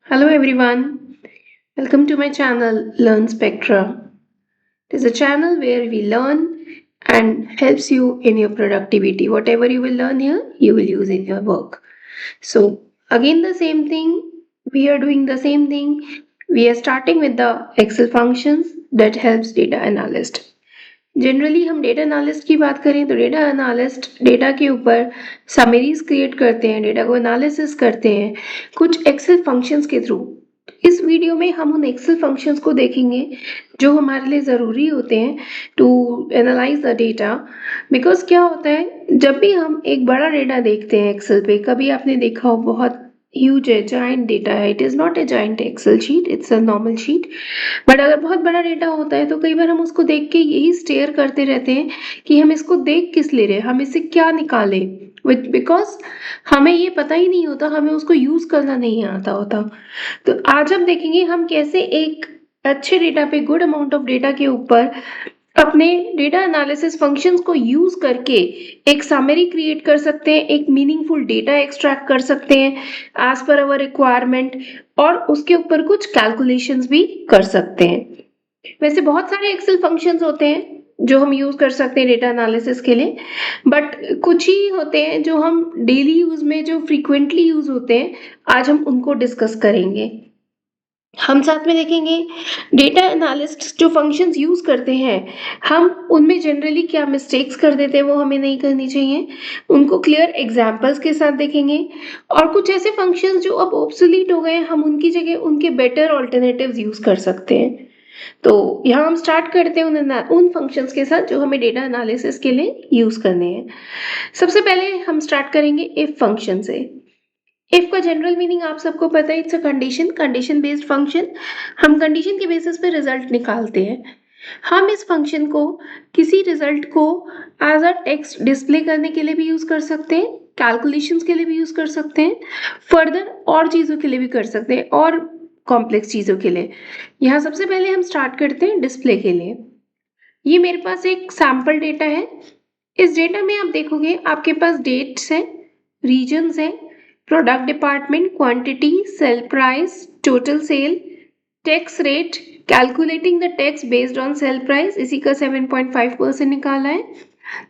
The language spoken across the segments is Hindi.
Hello everyone, welcome to my channel Learn Spectra. It is a channel where we learn and helps you in your productivity. Whatever you will learn here, you will use in your work. So again the same thing, we are doing the same thing. We are starting with the Excel functions that helps data analyst. Generally हम डेटा एनालिस्ट की बात करें तो डेटा एनालिस्ट डेटा के ऊपर समरीज क्रिएट करते हैं, डेटा को एनालिसिस करते हैं कुछ एक्सेल फंक्शंस के थ्रू। इस वीडियो में हम उन एक्सेल फंक्शंस को देखेंगे जो हमारे लिए ज़रूरी होते हैं to analyse the data. Because क्या होता है, जब भी हम एक बड़ा डेटा देखते हैं एक्सेल पे, कभी आपने देखा हो बहुत ह्यूज है, जाइंट डेटा है, it is not a giant Excel sheet, it's a normal sheet. But अगर बहुत बड़ा डेटा होता है तो कई बार हम उसको देख के यही स्टेयर करते रहते हैं कि हम इसको देख किस ले रहे हैं, हम इससे क्या निकालें, विच बिकॉज हमें ये पता ही नहीं होता, हमें उसको यूज करना नहीं आता होता। तो आज हम देखेंगे हम कैसे एक अच्छे डेटा पे, गुड अमाउंट ऑफ डेटा के ऊपर अपने डेटा एनालिसिस फंक्शंस को यूज करके एक समरी क्रिएट कर सकते हैं, एक मीनिंगफुल डेटा एक्सट्रैक्ट कर सकते हैं एज पर अवर रिक्वायरमेंट, और उसके ऊपर कुछ कैलकुलेशंस भी कर सकते हैं। वैसे बहुत सारे एक्सेल फंक्शंस होते हैं जो हम यूज कर सकते हैं डेटा एनालिसिस के लिए, बट कुछ ही होते हैं जो हम डेली यूज में, जो फ्रीक्वेंटली यूज होते हैं, आज हम उनको डिस्कस करेंगे। हम साथ में देखेंगे डेटा एनालिस्ट जो फंक्शंस यूज करते हैं, हम उनमें जनरली क्या मिस्टेक्स कर देते हैं वो हमें नहीं करनी चाहिए, उनको क्लियर एग्जांपल्स के साथ देखेंगे। और कुछ ऐसे फंक्शंस जो अब ऑब्सोलीट हो गए हैं, हम उनकी जगह उनके बेटर ऑल्टरनेटिव्स यूज कर सकते हैं। तो यहाँ हम स्टार्ट करते हैं उन फंक्शंस के साथ जो हमें डेटा एनालिसिस के लिए यूज करने हैं। सबसे पहले हम स्टार्ट करेंगे इफ फंक्शन से। इफ का जनरल मीनिंग आप सबको पता है, it's a condition based function. हम कंडीशन के बेसिस पे रिजल्ट निकालते हैं। हम इस फंक्शन को किसी रिजल्ट को एज अ टेक्स्ट डिस्प्ले करने के लिए भी यूज कर सकते हैं, कैलकुलेशंस के लिए भी यूज कर सकते हैं, फर्दर और चीजों के लिए भी कर सकते हैं, और कॉम्प्लेक्स चीजों के लिए। यहाँ सबसे पहले हम स्टार्ट करते हैं डिस्प्ले के लिए। ये मेरे पास एक सैंपल डेटा है। इस डेटा में आप देखोगे आपके पास डेट्स हैं, रीजन्स हैं, product department, quantity, sale price, total sale, tax rate, calculating the tax based on sale price, इसी का 7.5% निकाला है।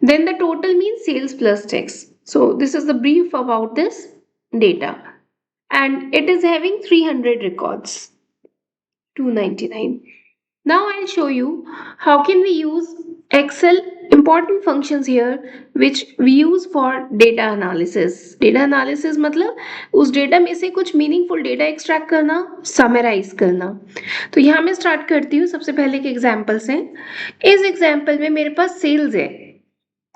Then the total means sales plus tax. So this is the brief about this data and it is having 300 records, 299. Now I'll show you how can we use Excel important functions here which we use for data analysis. Data analysis मतलब उस डेटा में से कुछ मीनिंगफुल डेटा एक्सट्रैक्ट करना, समराइज करना। तो यहाँ मैं स्टार्ट करती हूँ सबसे पहले के एग्जाम्पल से। इस एग्जाम्पल में मेरे पास सेल्स है।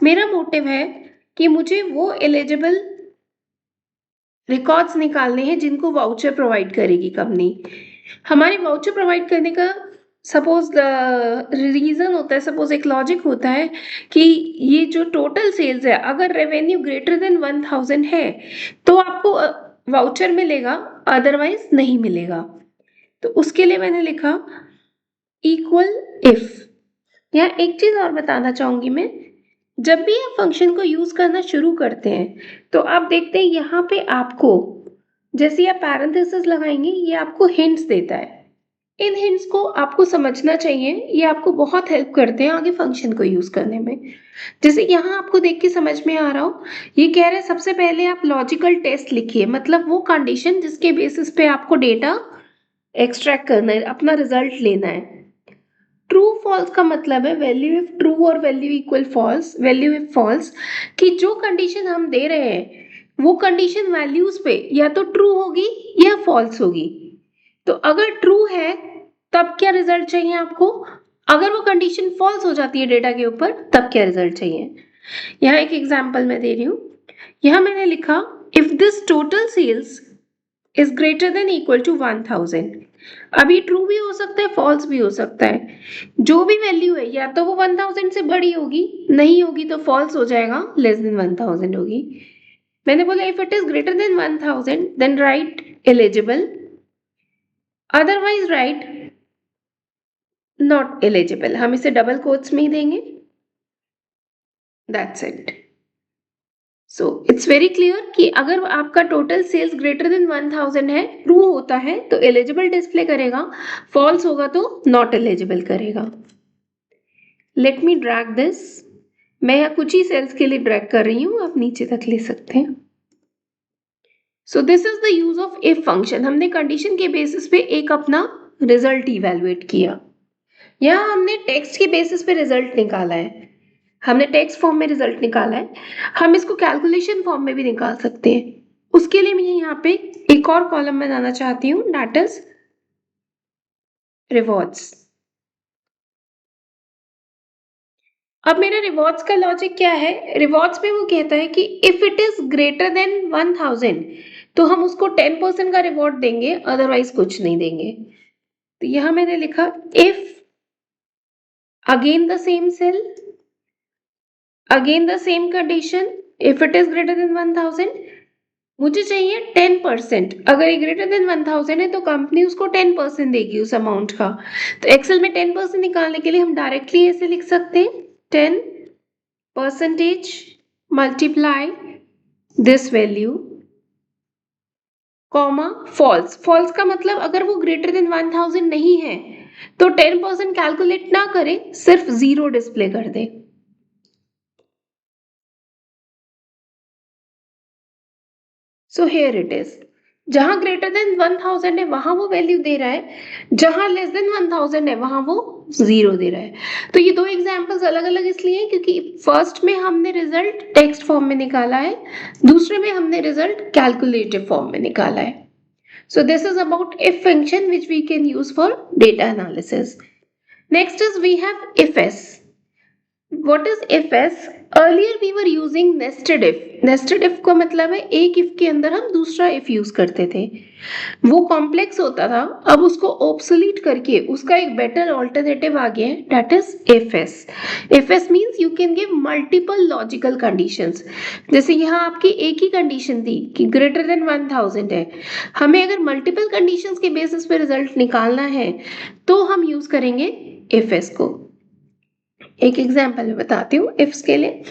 मेरा मोटिव है कि मुझे वो एलिजिबल रिकॉर्ड्स निकालने हैं जिनको वाउचर प्रोवाइड करेगी कंपनी। हमारे वाउचर प्रोवाइड करने का सपोज रीजन होता है, सपोज एक लॉजिक होता है कि ये जो टोटल सेल्स है, अगर रेवेन्यू ग्रेटर देन 1000 है तो आपको वाउचर मिलेगा, अदरवाइज नहीं मिलेगा। तो उसके लिए मैंने लिखा इक्वल इफ। यहाँ एक चीज और बताना चाहूंगी मैं, जब भी आप फंक्शन को यूज करना शुरू करते हैं तो आप देखते हैं यहाँ पे आपको, जैसे आप पैरेंथेसिस लगाएंगे, ये आपको हिंट्स देता है। इन हिंट्स को आपको समझना चाहिए, ये आपको बहुत हेल्प करते हैं आगे फंक्शन को यूज करने में। जैसे यहाँ आपको देख के समझ में आ रहा हो, ये कह रहे हैं सबसे पहले आप लॉजिकल टेस्ट लिखिए, मतलब वो कंडीशन जिसके बेसिस पे आपको डेटा एक्सट्रैक्ट करना है, अपना रिजल्ट लेना है। ट्रू फॉल्स का मतलब है वैल्यू इफ ट्रू और value equal false, value if false, कि जो कंडीशन हम दे रहे हैं वो कंडीशन वैल्यूज पे या तो ट्रू होगी या फॉल्स होगी। तो अगर ट्रू है तब क्या रिजल्ट चाहिए आपको, अगर वो कंडीशन फॉल्स हो जाती है डेटा के ऊपर तब क्या रिजल्ट चाहिए। यहाँ एक एग्जांपल मैं दे रही हूँ। यहाँ मैंने लिखा if this total sales is greater than equal to 1000। अभी ट्रू भी हो सकता है, फॉल्स भी हो सकता है। जो भी वैल्यू है या तो वो 1000 से बड़ी होगी, नहीं होगी तो फॉल्स हो जाएगा, लेस देन 1000 होगी। मैंने बोला if it is greater than 1000 then write eligible, otherwise write not eligible. हम इसे डबल कोट्स में ही देंगे, that's it. So it's very clear कि अगर आपका टोटल सेल्स ग्रेटर देन 1000 है, ट्रू होता है तो एलिजिबल डिस्प्ले करेगा, फॉल्स होगा तो नॉट एलिजिबल करेगा। Let me drag this. मैं यहाँ कुछ ही सेल्स के लिए ड्रैग कर रही हूँ, आप नीचे तक ले सकते हैं। सो this is the use of if function. हमने कंडीशन के बेसिस पे एक अपना रिजल्ट इवेलुएट किया। यहाँ हमने टेक्स्ट के बेसिस पे रिजल्ट निकाला है, हमने टेक्स्ट फॉर्म में रिजल्ट निकाला है, हम इसको कैलकुलेशन फॉर्म में भी निकाल सकते हैं। उसके लिए मैं यहाँ पे एक और कॉलम बनाना चाहती हूँ, दैट इज रिवॉर्ड्स। अब मेरा रिवॉर्ड्स का लॉजिक क्या है? रिवॉर्ड्स में वो कहता है कि if it is greater than 1000 तो हम उसको 10% का रिवॉर्ड देंगे, अदरवाइज कुछ नहीं देंगे। तो यहां मैंने लिखा if again the same sale, again the same condition, if it is greater than 1000 मुझे चाहिए 10%। अगर ये ग्रेटर देन 1000 है तो कंपनी उसको 10% देगी उस अमाउंट का। तो एक्सेल में 10% निकालने के लिए हम डायरेक्टली ऐसे लिख सकते हैं 10% multiply this value comma false. False का मतलब अगर वो ग्रेटर देन 1000 नहीं है तो 10% कैलकुलेट ना करे, सिर्फ 0 डिस्प्ले कर दे। सो हियर इट इज, जहां ग्रेटर देन 1000 है वहां वो वैल्यू दे रहा है, जहां लेस देन 1000 है वहां वो 0 दे रहा है। तो ये दो एग्जांपल्स अलग अलग इसलिए हैं क्योंकि फर्स्ट में हमने रिजल्ट टेक्स्ट फॉर्म में निकाला है, दूसरे में हमने रिजल्ट कैलकुलेटिव फॉर्म में निकाला है। So this is about if function which we can use for data analysis. Next is we have ifs. What is ifs? Earlier we were using nested if. Nested if का मतलब है एक if के अंदर हम दूसरा if यूज करते थे, वो कॉम्प्लेक्स होता था। अब उसको ऑब्सोलीट करके उसका एक बेटर ऑल्टरनेटिव आ गया है, that is ifs. ifs means you can give multiple logical conditions. जैसे यहाँ आपकी एक ही कंडीशन थी कि ग्रेटर देन 1000 है, हमें अगर मल्टीपल कंडीशंस के बेसिस पे रिजल्ट निकालना है तो हम यूज करेंगे ifs को। एक एग्जाम्पल मैं बताती हूँ इफ्स के लिए।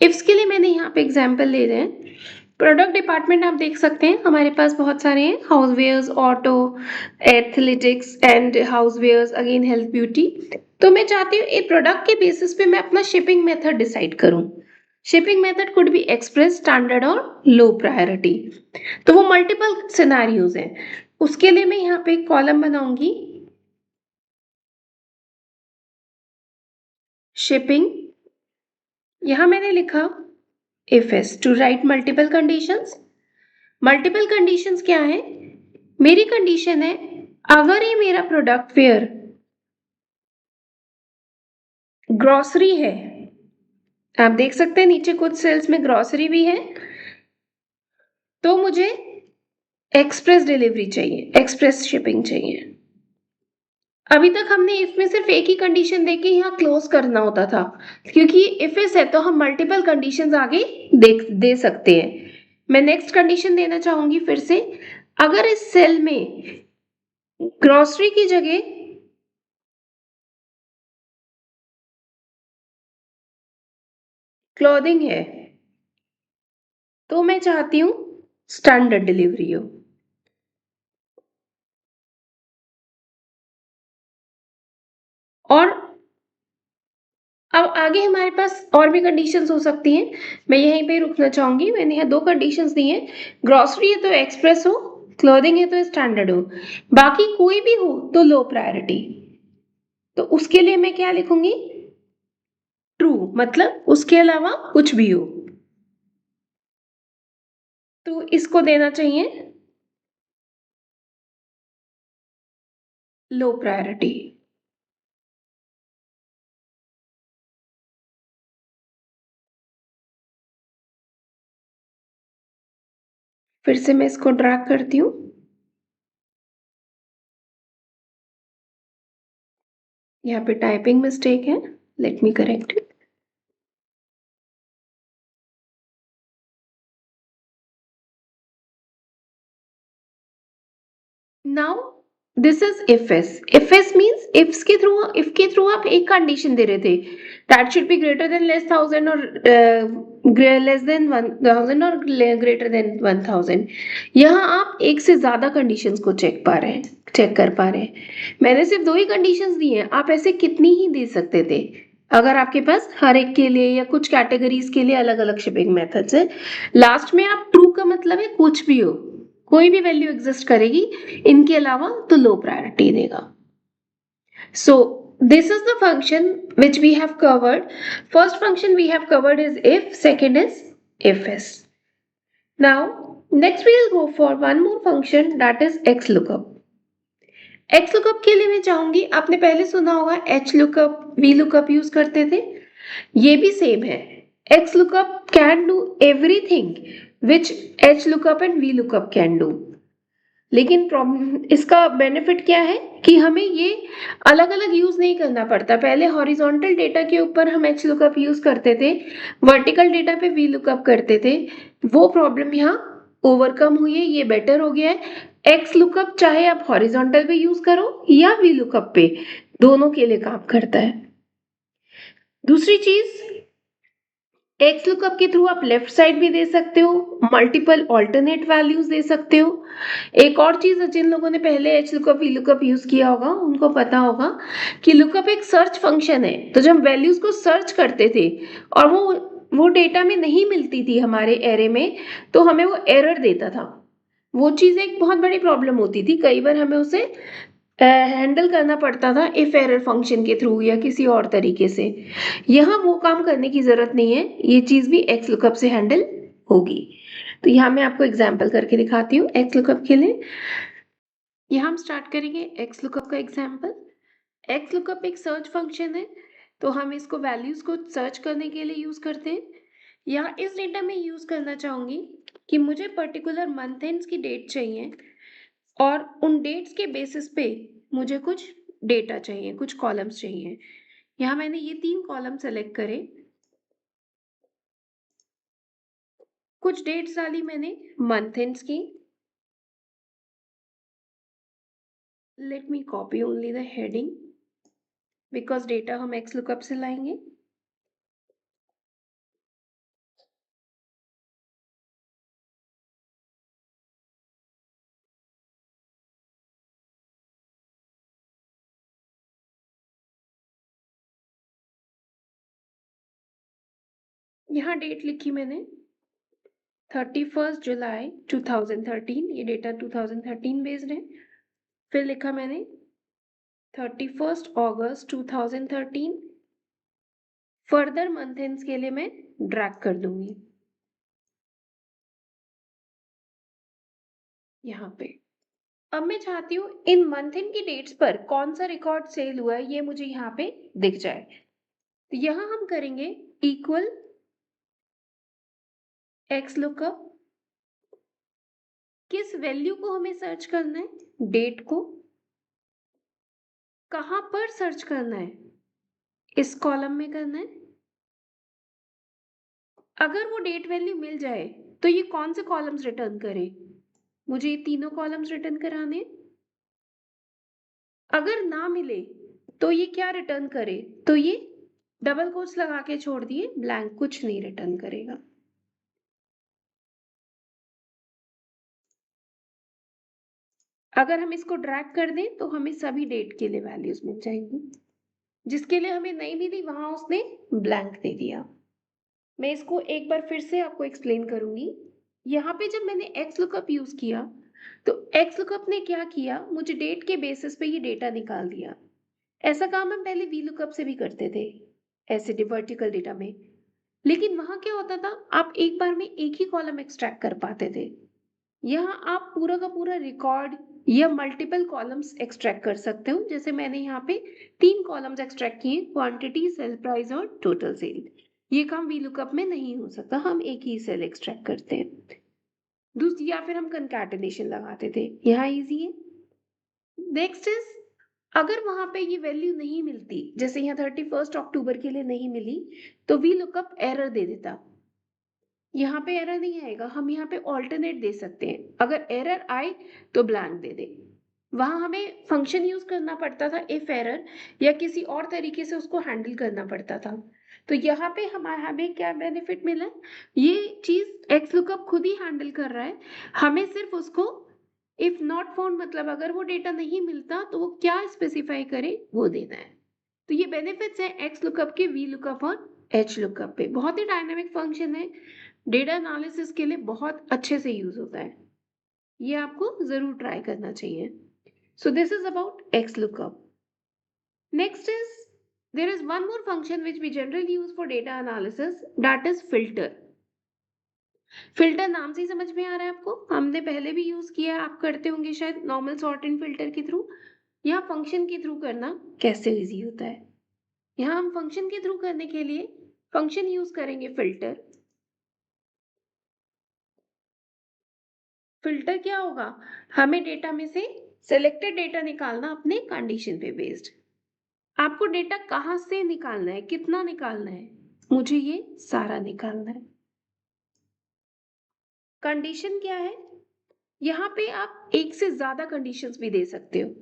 इफ्स के लिए मैंने यहाँ पे एग्जाम्पल ले रहे हैं। प्रोडक्ट डिपार्टमेंट आप देख सकते हैं, हमारे पास बहुत सारे हैं, housewares, auto, athletics and housewares, again health beauty. तो मैं चाहती हूँ एक प्रोडक्ट के बेसिस पे मैं अपना शिपिंग मेथड डिसाइड करूँ। Shipping method could be express, standard और लो प्रायोरिटी। तो वो मल्टीपल सिनेरियोज हैं। उसके लिए मैं यहाँ पे एक कॉलम बनाऊंगी, शिपिंग। यहां मैंने लिखा ifs to write multiple conditions. Multiple conditions क्या है? मेरी कंडीशन है अगर ये मेरा प्रोडक्ट वेयर ग्रोसरी है, आप देख सकते हैं नीचे कुछ सेल्स में ग्रोसरी भी है, तो मुझे एक्सप्रेस डिलीवरी चाहिए, एक्सप्रेस शिपिंग चाहिए। अभी तक हमने इफ में सिर्फ एक ही कंडीशन देके यहाँ क्लोज करना होता था, क्योंकि इफ इस है तो हम मल्टीपल कंडीशंस आगे दे सकते हैं। मैं नेक्स्ट कंडीशन देना चाहूंगी फिर से, अगर इस सेल में ग्रोसरी की जगह क्लॉथिंग है तो मैं चाहती हूँ स्टैंडर्ड डिलीवरी हो। और अब आगे हमारे पास और भी कंडीशंस हो सकती हैं, मैं यहीं पे रुकना चाहूंगी। मैंने यहाँ दो कंडीशंस दी हैं, ग्रोसरी है तो एक्सप्रेस हो, क्लोथिंग है तो स्टैंडर्ड हो, बाकी कोई भी हो तो लो प्रायोरिटी। तो उसके लिए मैं क्या लिखूंगी? ट्रू, मतलब उसके अलावा कुछ भी हो। तो इसको देना चाहिए लो प्रायोरिटी। फिर से मैं इसको ड्रैग करती हूँ। यहाँ पे टाइपिंग मिस्टेक है, let me correct it. Now this is if means if के थ्रू आप एक कंडीशन दे रहे थे, that should be greater than less 1000 और लेस देन 1000 और ग्रेटर देन 1000। यहाँ आप एक से ज्यादा कंडीशंस को चेक कर पा रहे हैं। मैंने सिर्फ 2 ही कंडीशंस दी हैं, आप ऐसे कितनी ही दे सकते थे अगर आपके पास हर एक के लिए या कुछ कैटेगरीज के लिए अलग अलग शिपिंग मेथड्स है। लास्ट में आप ट्रू का मतलब है कुछ भी हो, कोई भी वैल्यू एग्जिस्ट करेगी इनके अलावा तो लो प्रायोरिटी देगा। So this is the function which we have covered. First function we have covered is if, second is ifs. Now next we will go for one more function, that is xlookup. xlookup के लिए मैं चाहूंगी, आपने पहले सुना होगा hlookup, vlookup यूज करते थे, ये भी सेम है। xlookup can do everything which hlookup and vlookup can do, लेकिन प्रॉब्लम इसका बेनिफिट क्या है कि हमें ये अलग अलग यूज नहीं करना पड़ता। पहले हॉरिजॉन्टल डेटा के ऊपर हम एच लुकअप यूज करते थे, वर्टिकल डेटा पे वी लुकअप करते थे, वो प्रॉब्लम यहाँ ओवरकम हुई है, ये बेटर हो गया है। एक्स लुकअप चाहे आप हॉरिजॉन्टल पे यूज करो या वी लुकअप पे, दोनों के लिए काम करता है। दूसरी चीज, एक्स लुकअप के थ्रू आप लेफ्ट साइड भी दे सकते हो, मल्टीपल ऑल्टरनेट वैल्यूज दे सकते हो। एक और चीज, जिन लोगों ने पहले H lookup V lookup use किया होगा उनको पता होगा कि लुकअप एक सर्च फंक्शन है। तो जब वैल्यूज को सर्च करते थे और वो डेटा में नहीं मिलती थी हमारे एरे में, तो हमें वो एरर देता था। वो चीज एक बहुत बड़ी प्रॉब्लम होती थी, कई बार हमें उसे हैंडल करना पड़ता था इफ एरर फंक्शन के थ्रू या किसी और तरीके से। यहाँ वो काम करने की जरूरत नहीं है, ये चीज भी एक्स लुकअप से हैंडल होगी। तो यहाँ मैं आपको एग्जाम्पल करके दिखाती हूँ एक्स लुकअप के लिए। यहाँ हम स्टार्ट करेंगे एक्स लुकअप का एग्जाम्पल। एक्स लुकअप एक सर्च फंक्शन है, तो हम इसको वैल्यूज को सर्च करने के लिए यूज करते हैं। यहाँ इस डेटा में यूज करना चाहूंगी कि मुझे पर्टिकुलर मंथ एंड्स की डेट चाहिए और उन डेट्स के बेसिस पे मुझे कुछ डेटा चाहिए, कुछ कॉलम्स चाहिए। यहाँ मैंने ये 3 कॉलम सेलेक्ट करे, कुछ डेट्स डाली मैंने मंथ एंड्स की। Let me copy only the heading because data हम एक्स लुकअप से लाएंगे। यहाँ डेट लिखी मैंने 31 जुलाई 2013, ये डेटा 2013 बेस्ड है। फिर लिखा मैंने 31 अगस्त 2013। फर्दर मंथ एंड्स के लिए मैं ड्रैग कर दूंगी यहाँ पे। अब मैं चाहती हूँ इन मंथ एंड की डेट्स पर कौन सा रिकॉर्ड सेल हुआ है ये मुझे यहाँ पे दिख जाए। तो यहाँ हम करेंगे इक्वल एक्स लुकअप, किस वैल्यू को हमें सर्च करना है, डेट को। कहां पर सर्च करना है, इस कॉलम में करना है। अगर वो डेट वैल्यू मिल जाए तो ये कौन से कॉलम्स रिटर्न करे, मुझे ये तीनों कॉलम्स रिटर्न कराने। अगर ना मिले तो ये क्या रिटर्न करे, तो ये डबल कोट्स लगा के छोड़ दिए, ब्लैंक, कुछ नहीं रिटर्न करेगा। अगर हम इसको ड्रैग कर दें तो हमें सभी डेट के लिए वैल्यूज मिल जाएंगी, जिसके लिए हमें नहीं मिली वहां उसने ब्लैंक दे दिया। मैं इसको एक बार फिर से आपको एक्सप्लेन करूंगी। यहाँ पे जब मैंने एक्स लुकअप यूज किया तो एक्स लुकअप ने क्या किया, मुझे डेट के बेसिस पे ये डेटा निकाल दिया। ऐसा काम हम पहले वी लुकअप से भी करते थे, ऐसे वर्टिकल डेटा में। लेकिन वहां क्या होता था, आप एक बार में एक ही कॉलम एक्सट्रैक्ट कर पाते थे। यहाँ आप पूरा का पूरा रिकॉर्ड या मल्टीपल कॉलम्स एक्सट्रैक्ट कर सकते हो। जैसे मैंने यहाँ पे 3 कॉलम्स एक्सट्रैक्ट किए, क्वांटिटी, सेल प्राइस और टोटल सेल। ये काम वी लुकअप में नहीं हो सकता, हम एक ही सेल एक्सट्रैक्ट करते हैं। दूसरी, या फिर हम कंकैटिनेशन लगाते थे, यहाँ इजी है। नेक्स्ट इज, अगर वहां पे ये वैल्यू नहीं मिलती, जैसे यहाँ 31 अक्टूबर के लिए नहीं मिली, तो वी लुकअप एरर दे देता। यहाँ पे एरर नहीं आएगा, हम यहाँ पे ऑल्टरनेट दे सकते हैं, अगर एरर आए तो ब्लैंक दे दे। वहाँ हमें फंक्शन यूज़ करना पड़ता था इफ एरर, या किसी और तरीके से उसको हैंडल करना पड़ता था। तो यहाँ पे हमें क्या बेनिफिट मिला है? ये चीज़ एक्स लुकअप खुद ही हैंडल कर रहा है। हमें सिर्फ उसको इफ नॉट फाउंड, मतलब अगर वो डेटा नहीं मिलता तो वो क्या स्पेसिफाई करे वो देना है। तो ये बेनिफिट्स हैं एक्स लुकअप के वी लुकअप और एच लुकअप पे। बहुत ही डायनामिक फंक्शन है, डेटा एनालिसिस के लिए बहुत अच्छे से यूज होता है। ये आपको जरूर ट्राई करना चाहिए। So this is about XLOOKUP. Next is, there is one more function which we generally use for data analysis, that is filter. Filter नाम से ही समझ में आ रहा है आपको, हमने पहले भी यूज किया है, आप करते होंगे शायद नॉर्मल सॉर्ट एंड फिल्टर के थ्रू। यहाँ फंक्शन के थ्रू करना कैसे इजी होता है। यहाँ हम फंक्शन के थ्रू करने के लिए फंक्शन यूज करेंगे फिल्टर। फिल्टर क्या होगा, हमें डेटा में से सिलेक्टेड डेटा निकालना अपने कंडीशन पे बेस्ड। आपको डेटा कहाँ से निकालना है, कितना निकालना है, मुझे ये सारा निकालना है। कंडीशन क्या है, यहाँ पे आप एक से ज्यादा कंडीशंस भी दे सकते हो।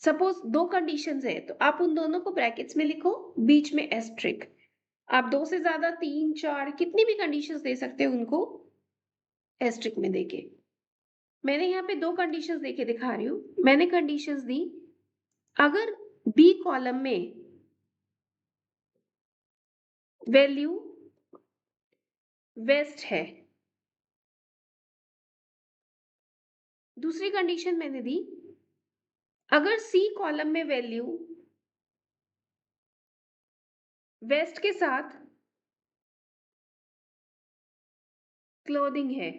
सपोज दो कंडीशंस है तो आप उन दोनों को ब्रैकेट्स में लिखो, बीच में एस्ट्रिक। आप दो से ज्यादा, तीन, चार, कितनी भी कंडीशंस दे सकते हो उनको एस्ट्रिक में देके। मैंने यहाँ पे दो कंडीशंस देके दिखा रही हूँ। मैंने कंडीशंस दी, अगर बी कॉलम में वैल्यू वेस्ट है, दूसरी कंडीशन मैंने दी, अगर सी कॉलम में वैल्यू वेस्ट के साथ क्लोथिंग है।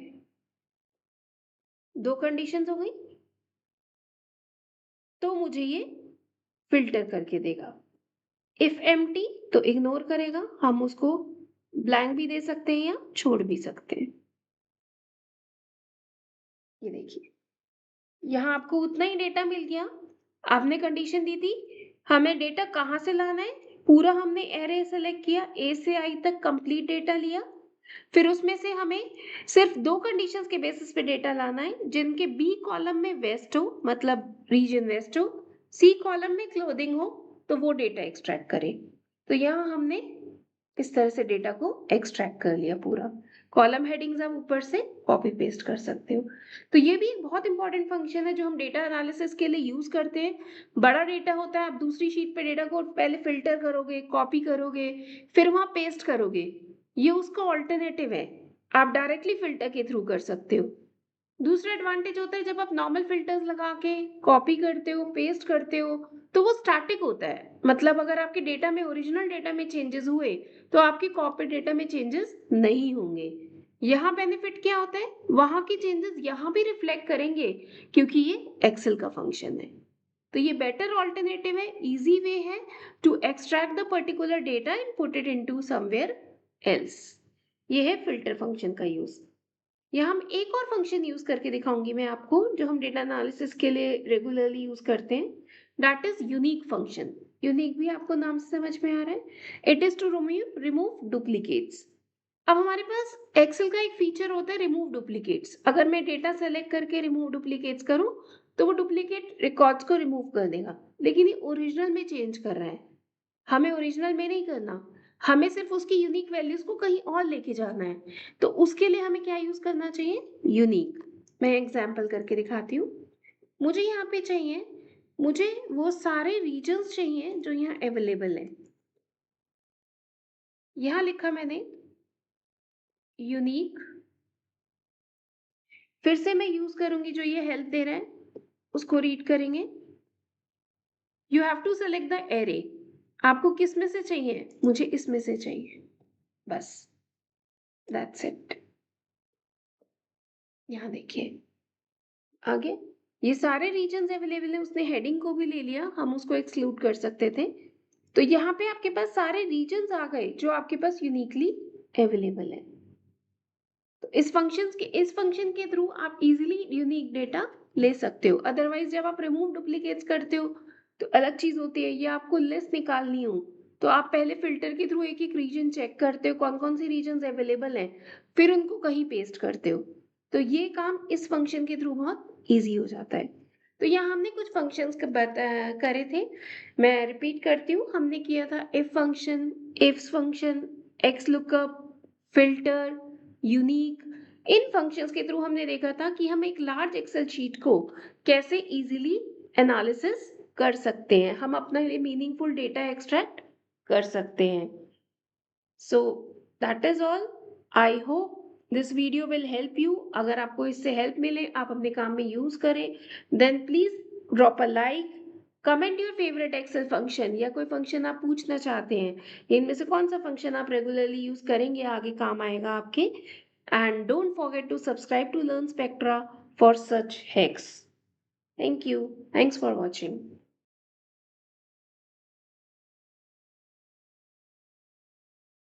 दो कंडीशंस हो गई, तो मुझे ये फिल्टर करके देगा। इफ एम्प्टी तो इग्नोर करेगा, हम उसको ब्लैंक भी दे सकते हैं या छोड़ भी सकते हैं। ये देखिए, यहाँ आपको उतना ही डेटा मिल गया। आपने कंडीशन दी थी हमें डेटा कहाँ से लाना है, पूरा हमने एरे सेलेक्ट किया, ए से आई तक कंप्लीट डेटा लिया। फिर उसमें से हमें सिर्फ दो कंडीशंस के बेसिस पे डेटा लाना है, जिनके बी कॉलम में वेस्ट हो, मतलब रीजन वेस्ट हो, सी कॉलम में क्लोथिंग हो, तो वो डेटा एक्सट्रैक्ट करें। तो यहाँ हमने इस तरह से डेटा को एक्सट्रैक्ट कर लिया पूरा। कॉलम हेडिंग्स आप ऊपर से कॉपी पेस्ट कर सकते हो। तो ये भी एक बहुत इंपॉर्टेंट फंक्शन है जो हम डेटा एनालिसिस के लिए यूज करते हैं। बड़ा डेटा होता है, आप दूसरी शीट पे डेटा को पहले फिल्टर करोगे, कॉपी करोगे, फिर वहां पेस्ट करोगे। ये उसका ऑल्टरनेटिव है, आप डायरेक्टली फिल्टर के थ्रू कर सकते हो। दूसरा एडवांटेज होता है जब आप नॉर्मल फिल्टर्स लगा के कॉपी करते हो, पेस्ट करते हो, तो वो स्टैटिक होता है। मतलब अगर आपके डेटा में, ओरिजिनल डेटा में चेंजेस हुए तो आपके कॉपी डेटा में चेंजेस नहीं होंगे। यहाँ बेनिफिट क्या होता है, वहां के चेंजेस यहाँ भी रिफ्लेक्ट करेंगे, क्योंकि ये एक्सेल का फंक्शन है। तो ये बेटर ऑल्टरनेटिव है, इजी वे है to extract the particular data and put it into somewhere else. ये है फिल्टर फंक्शन का यूज। यहाँ हम एक और फंक्शन यूज करके दिखाऊंगी मैं आपको, जो हम डेटा एनालिसिस के लिए रेगुलरली यूज करते हैं, that is unique function. Unique भी आपको नाम से समझ में आ रहा है। It is to remove duplicates. अब हमारे पास एक्सेल का एक फीचर होता है रिमूव डुप्लीकेट्स। अगर मैं डेटा सेलेक्ट करके रिमूव डुप्लीकेट्स करूं तो वो डुप्लीकेट रिकॉर्ड्स को रिमूव कर देगा, लेकिन ये ओरिजिनल में चेंज कर रहा है। हमें ओरिजिनल में नहीं करना, हमें सिर्फ उसकी यूनिक वैल्यूज को कहीं और लेके जाना है। तो उसके लिए हमें क्या यूज करना चाहिए, यूनिक। मैं एग्जांपल करके दिखाती हूँ। मुझे यहाँ पे चाहिए, मुझे वो सारे रीजन्स चाहिए जो यहाँ अवेलेबल है। यहाँ लिखा मैंने यूनिक, फिर से मैं यूज करूंगी जो ये हेल्प दे रहा है, उसको रीड करेंगे। You have to select the array. आपको किस में से चाहिए, मुझे इसमें से चाहिए, बस, दैट्स इट। यहाँ देखिए आगे, ये सारे रीजन्स अवेलेबल है। उसने हेडिंग को भी ले लिया, हम उसको एक्सक्लूड कर सकते थे। तो यहाँ पे आपके पास सारे रीजन्स आ गए जो आपके पास यूनिकली अवेलेबल है। तो इस फंक्शन के थ्रू आप इजीली यूनिक डेटा ले सकते हो। अदरवाइज जब आप रिमूव डुप्लीकेट्स करते हो तो अलग चीज होती है, ये आपको लिस्ट निकालनी हो तो आप पहले फिल्टर के थ्रू एक एक रीजन चेक करते हो, कौन कौन सी रीजन्स अवेलेबल हैं, फिर उनको कहीं पेस्ट करते हो। तो ये काम इस फंक्शन के थ्रू बहुत इजी हो जाता है। तो यहाँ हमने कुछ फंक्शंस करे थे। मैं रिपीट करती हूँ। हमने किया था if function, ifs function, x lookup, filter, unique. In functions के थ्रू हमने देखा था कि हम एक लार्ज एक्सेल शीट को कैसे इजीली एनालिसिस कर सकते हैं, हम अपना मीनिंगफुल डेटा एक्सट्रैक्ट कर सकते हैं। So that is all. I hope this video will help you. अगर आपको इससे हेल्प मिले, आप अपने काम में यूज करें, then please drop a like, comment your favourite Excel function, या कोई फंक्शन आप पूछना चाहते हैं, इनमें से कौन सा फंक्शन आप रेगुलरली यूज करेंगे, आगे काम आएगा आपके। And don't forget to subscribe to Learn Spectra for such hacks. Thank you. Thanks for watching.